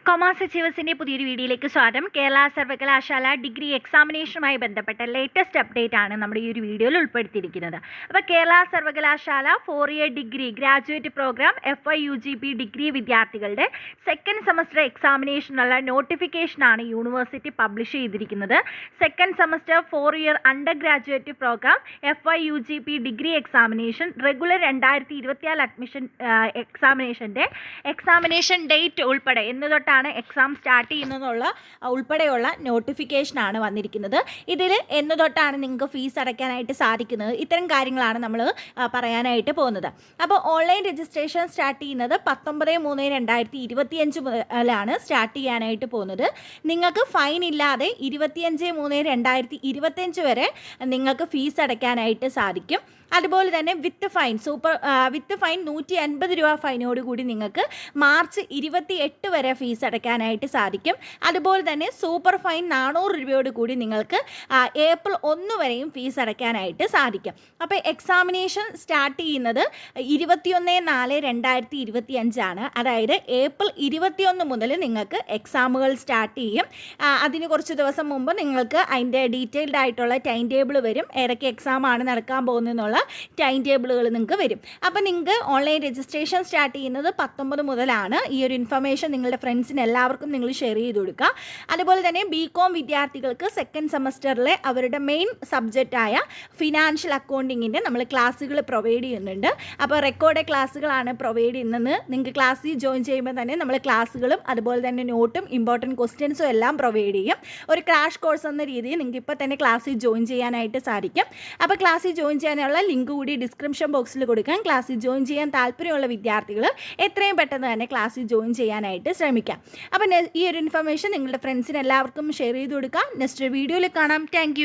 Commerce അച്ചീവേഴ്സിൻ്റെ പുതിയൊരു വീഡിയോയിലേക്ക് സ്വാഗതം. കേരള സർവകലാശാല ഡിഗ്രി എക്സാമിനേഷനുമായി ബന്ധപ്പെട്ട ലേറ്റസ്റ്റ് അപ്ഡേറ്റ് ആണ് നമ്മുടെ ഈ ഒരു വീഡിയോയിൽ ഉൾപ്പെടുത്തിയിരിക്കുന്നത്. അപ്പോൾ കേരള സർവകലാശാല 4 year degree graduate programme FYUGP degree വിദ്യാർത്ഥികളുടെ സെക്കൻഡ് സെമസ്റ്റർ എക്സാമിനേഷനുള്ള നോട്ടിഫിക്കേഷനാണ് യൂണിവേഴ്സിറ്റി പബ്ലിഷ് ചെയ്തിരിക്കുന്നത്. Second semester 4 year under graduate programme FYUGP degree examination regular 2024 admission examination date ഉൾപ്പെടെ എന്ന് തൊട്ടാണ് എക്സാം സ്റ്റാർട്ട് ചെയ്യുന്നതെന്നുള്ള ഉൾപ്പെടെയുള്ള നോട്ടിഫിക്കേഷനാണ് വന്നിരിക്കുന്നത്. ഇതിൽ എന്ന് തൊട്ടാണ് നിങ്ങൾക്ക് ഫീസ് അടയ്ക്കാനായിട്ട് സാധിക്കുന്നത്, ഇത്തരം കാര്യങ്ങളാണ് നമ്മൾ പറയാനായിട്ട് പോകുന്നത്. അപ്പോൾ ഓൺലൈൻ രജിസ്ട്രേഷൻ സ്റ്റാർട്ട് ചെയ്യുന്നത് 19/3/2025 മുതലാണ് സ്റ്റാർട്ട് ചെയ്യാനായിട്ട് പോകുന്നത്. നിങ്ങൾക്ക് ഫൈൻ ഇല്ലാതെ 25/3/2025 വരെ നിങ്ങൾക്ക് ഫീസ് അടയ്ക്കാനായിട്ട് സാധിക്കും. അതുപോലെ തന്നെ വിത്ത് ഫൈൻ 150 രൂപ ഫൈനോട് കൂടി നിങ്ങൾക്ക് മാർച്ച് 28 വരെ ഫീസ് അടയ്ക്കാനായിട്ട് സാധിക്കും. അതുപോലെ തന്നെ സൂപ്പർ ഫൈൻ 400 രൂപയോട് കൂടി നിങ്ങൾക്ക് ഏപ്രിൽ 1 വരെയും ഫീസ് അടയ്ക്കാനായിട്ട് സാധിക്കും. അപ്പോൾ എക്സാമിനേഷൻ സ്റ്റാർട്ട് ചെയ്യുന്നത് 21/4/2025 ആണ്. അതായത് ഏപ്രിൽ 21 മുതൽ നിങ്ങൾക്ക് എക്സാമുകൾ സ്റ്റാർട്ട് ചെയ്യും. അതിന് കുറച്ച് ദിവസം മുമ്പ് നിങ്ങൾക്ക് അതിൻ്റെ ഡീറ്റെയിൽഡ് ആയിട്ടുള്ള ടൈം ടേബിൾ വരും. ഏതൊക്കെ എക്സാമാണ് നടക്കാൻ പോകുന്നതെന്നുള്ള ടൈം ടേബിളുകൾ നിങ്ങൾക്ക് വരും. അപ്പോൾ നിങ്ങൾക്ക് ഓൺലൈൻ രജിസ്ട്രേഷൻ സ്റ്റാർട്ട് ചെയ്യുന്നത് 19 മുതലാണ്. ഈ ഒരു ഇൻഫർമേഷൻ നിങ്ങളുടെ ഫ്രണ്ട്സിന് എല്ലാവർക്കും നിങ്ങൾ ഷെയർ ചെയ്ത് കൊടുക്കുക. അതുപോലെ തന്നെ BCom വിദ്യാർത്ഥികൾക്ക് സെക്കൻഡ് സെമസ്റ്ററിലെ അവരുടെ മെയിൻ സബ്ജക്റ്റായ ഫിനാൻഷ്യൽ അക്കൗണ്ടിങ്ങിൻ്റെ നമ്മൾ ക്ലാസ്സുകൾ പ്രൊവൈഡ് ചെയ്യുന്നുണ്ട്. അപ്പോൾ റെക്കോർഡ് ക്ലാസ്സുകളാണ് പ്രൊവൈഡ് ചെയ്യുന്നത്. നിങ്ങൾക്ക് ക്ലാസ്സിൽ ജോയിൻ ചെയ്യുമ്പോൾ തന്നെ നമ്മൾ ക്ലാസ്സുകളും അതുപോലെ തന്നെ നോട്ടും ഇമ്പോർട്ടൻറ്റ് ക്വസ്റ്റ്യൻസും എല്ലാം പ്രൊവൈഡ് ചെയ്യും. ഒരു ക്രാഷ് കോഴ്സ് എന്ന രീതിയിൽ നിങ്ങൾക്ക് ഇപ്പോൾ തന്നെ ക്ലാസ്സിൽ ജോയിൻ ചെയ്യാനായിട്ട് സാധിക്കും. അപ്പോൾ ക്ലാസ്സിൽ ജോയിൻ ചെയ്യാനുള്ള ലിങ്ക് കൂടി ഡിസ്ക്രിപ്ഷൻ ബോക്സിൽ കൊടുക്കാം. ക്ലാസ്സിൽ ജോയിൻ ചെയ്യാൻ താല്പര്യമുള്ള വിദ്യാർത്ഥികൾ എത്രയും പെട്ടെന്ന് തന്നെ ക്ലാസ്സിൽ ജോയിൻ ചെയ്യാനായിട്ട് ശ്രമിക്കാം. അപ്പോൾ ഈ ഒരു ഇൻഫർമേഷൻ നിങ്ങളുടെ ഫ്രണ്ട്സിന് എല്ലാവർക്കും ഷെയർ ചെയ്ത് കൊടുക്കാം. നെക്സ്റ്റ് വീഡിയോയിൽ കാണാം. താങ്ക്